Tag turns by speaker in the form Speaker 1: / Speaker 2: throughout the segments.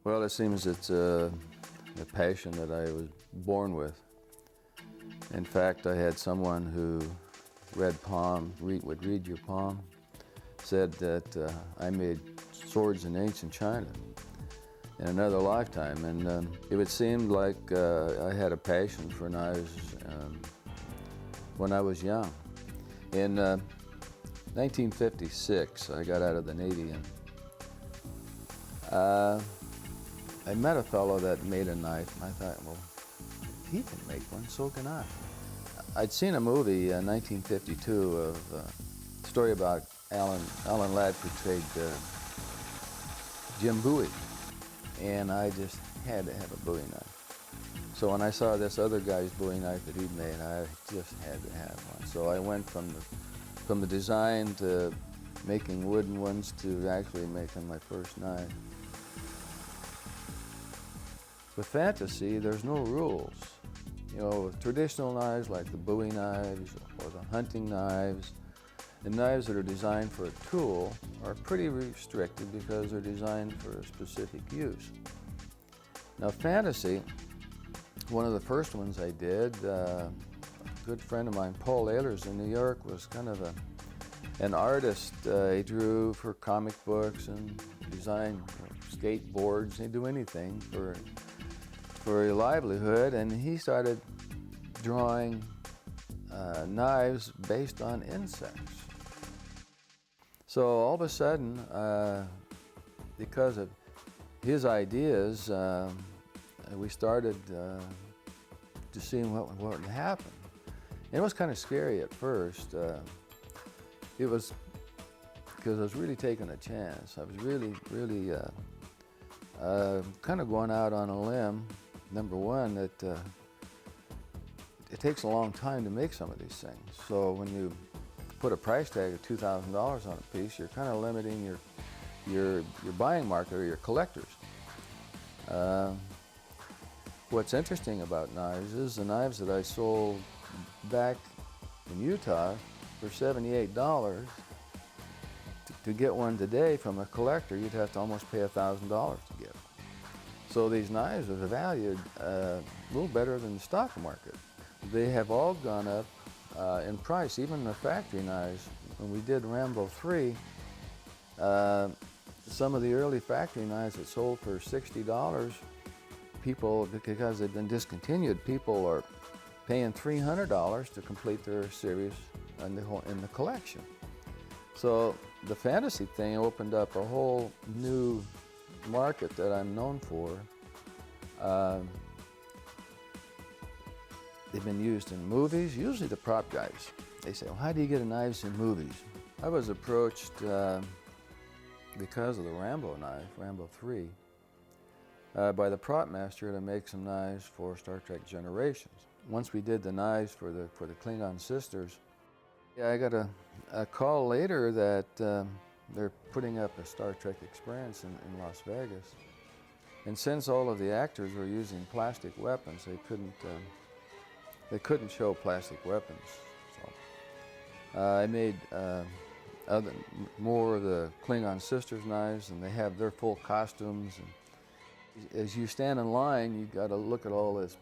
Speaker 1: Well, it seems it's a passion that I was born with. In fact, I had someone who would read your palm, said that I made swords in ancient China in another lifetime, and it would seem like I had a passion for knives when I was young. In 1956, I got out of the Navy, and I met a fellow that made a knife, and I thought, well, if he can make one, so can I. I'd seen a movie in 1952 of a story about Alan Ladd portrayed Jim Bowie, and I just had to have a Bowie knife. So when I saw this other guy's Bowie knife that he'd made, I just had to have one. So I went from the design to making wooden ones to actually making my first knife. With fantasy, there's no rules. You know, with traditional knives like the Bowie knives or the hunting knives, the knives that are designed for a tool are pretty restricted because they're designed for a specific use. Now fantasy, one of the first ones I did, a good friend of mine, Paul Ehlers in New York, was kind of an artist. He drew for comic books and designed skateboards. He'd do anything for a livelihood, and he started drawing knives based on insects. So all of a sudden, because of his ideas, we started to see what would happen. And it was kind of scary at first. It was because I was really taking a chance. I was really kind of going out on a limb. Number one, that it takes a long time to make some of these things. So when you put a price tag of $2,000 on a piece, you're kind of limiting your buying market or your collectors. What's interesting about knives is the knives that I sold back in Utah for $78. To get one today from a collector, you'd have to almost pay $1,000 to get it. So these knives are valued a little better than the stock market. They have all gone up in price, even the factory knives. When we did Rambo 3, some of the early factory knives that sold for $60, people, because they've been discontinued, people are paying $300 to complete their series in the collection. So the fantasy thing opened up a whole new market that I'm known for. They've been used in movies, usually the prop guys. They say, well, how do you get knives in movies? I was approached because of the Rambo knife, Rambo 3, by the prop master to make some knives for Star Trek Generations. Once we did the knives for the Klingon sisters, I got a call later that they're putting up a Star Trek experience in Las Vegas. And since all of the actors were using plastic weapons, they couldn't show plastic weapons. So I made more of the Klingon sisters knives, and they have their full costumes. And as you stand in line, you got to look at all this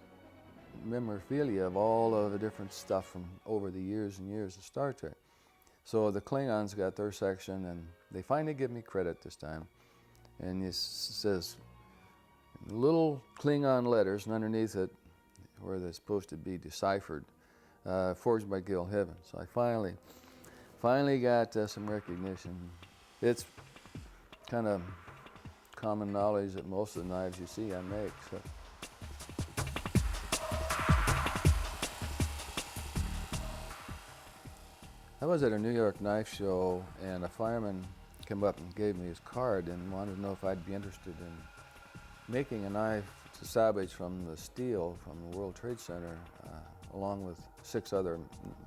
Speaker 1: memorabilia of all of the different stuff from over the years and years of Star Trek. So the Klingons got their section, and they finally give me credit this time. And it says little Klingon letters, and underneath it, where they're supposed to be deciphered, forged by Gil Hibbins. So I finally got some recognition. It's kind of common knowledge that most of the knives you see I make. So. I was at a New York knife show, and a fireman came up and gave me his card and wanted to know if I'd be interested in making a knife to salvage from the steel from the World Trade Center, along with 6 other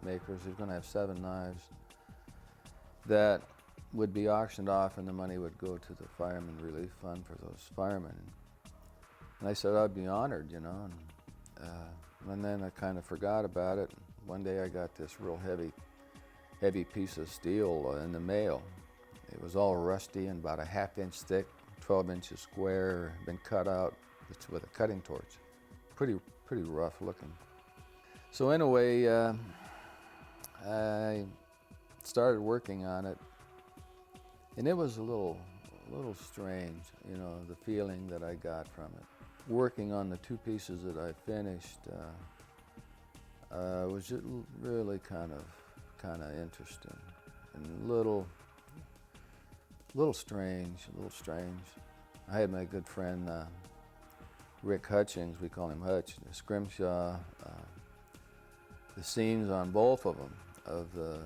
Speaker 1: makers. He's going to have 7 knives that would be auctioned off, and the money would go to the Fireman Relief Fund for those firemen. And I said I'd be honored, you know. And then I kind of forgot about it. One day I got this real heavy piece of steel in the mail. It was all rusty and about a 1/2 inch thick, 12 inches square, been cut out with a cutting torch. Pretty rough looking. So anyway, I started working on it, and it was a little strange, you know, the feeling that I got from it. Working on the two pieces that I finished was just really kind of interesting and a little strange. I had my good friend Rick Hutchings, we call him Hutch, the Scrimshaw. The scenes on both of them of the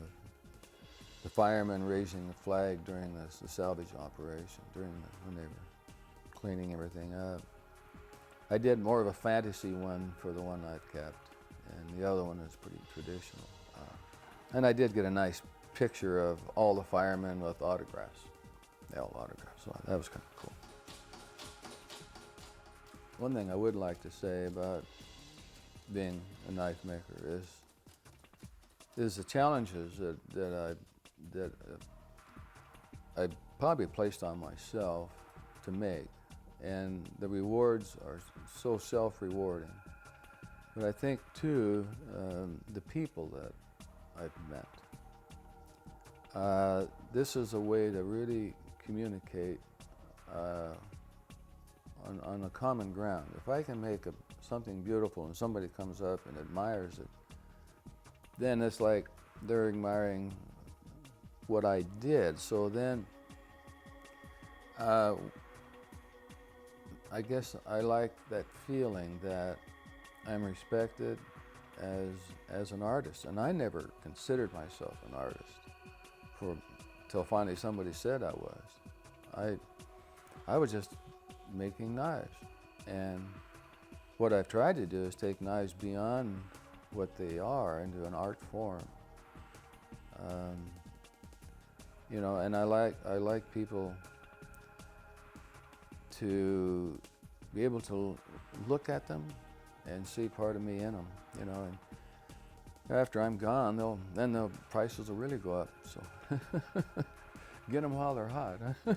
Speaker 1: firemen raising the flag during the salvage operation, when they were cleaning everything up. I did more of a fantasy one for the one I've kept, and the other one is pretty traditional. And I did get a nice picture of all the firemen with autographs. They all autographs, so that was kind of cool. One thing I would like to say about being a knife maker is the challenges that I probably placed on myself to make, and the rewards are so self-rewarding. But I think too, the people that I've met. This is a way to really communicate on a common ground. If I can make something beautiful and somebody comes up and admires it, then it's like they're admiring what I did. So then, I guess I like that feeling that I'm respected as an artist. And I never considered myself an artist till finally somebody said I was. I was just making knives. And what I've tried to do is take knives beyond what they are into an art form. You know, and I like people to be able to look at them and see part of me in them, you know. And after I'm gone, then the prices will really go up. So get them while they're hot. Huh?